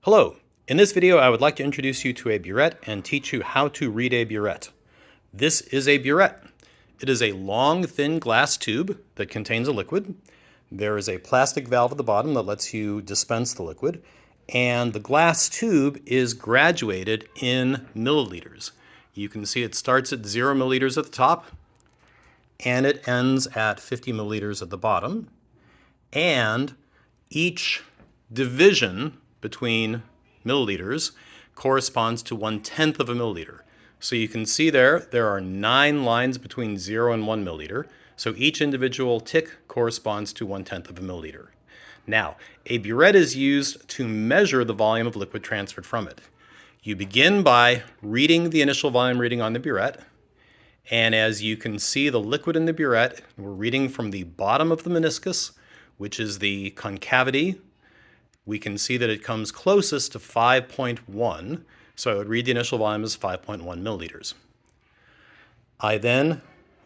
Hello. In this video, I would like to introduce you to a buret and teach you how to read a buret. This is a buret. It is a long, thin glass tube that contains a liquid. There is a plastic valve at the bottom that lets you dispense the liquid, and the glass tube is graduated in milliliters. You can see it starts at 0 milliliters at the top, and it ends at 50 milliliters at the bottom. And each division between milliliters corresponds to 1/10 of a milliliter. So you can see there are 9 lines between 0 and 1 milliliter. So each individual tick corresponds to 1/10 of a milliliter. Now, a buret is used to measure the volume of liquid transferred from it. You begin by reading the initial volume reading on the buret. And as you can see, the liquid in the buret, we're reading from the bottom of the meniscus, which is the concavity. We can see that it comes closest to 5.1, so I would read the initial volume as 5.1 milliliters. I then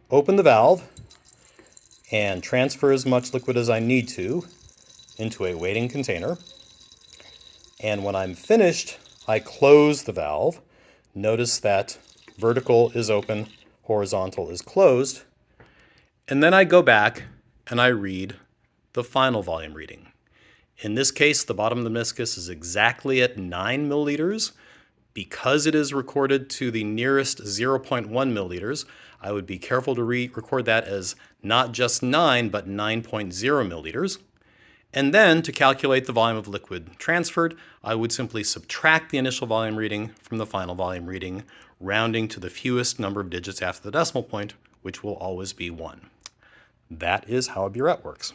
open the valve and transfer as much liquid as I need to into a waiting container. And when I'm finished, I close the valve. Notice that vertical is open, horizontal is closed. And then I go back and I read the final volume reading. In this case, the bottom of the meniscus is exactly at 9 milliliters. Because it is recorded to the nearest 0.1 milliliters, I would be careful to record that as not just 9, but 9.0 milliliters. And then to calculate the volume of liquid transferred, I would simply subtract the initial volume reading from the final volume reading, rounding to the fewest number of digits after the decimal point, which will always be 1. That is how a buret works.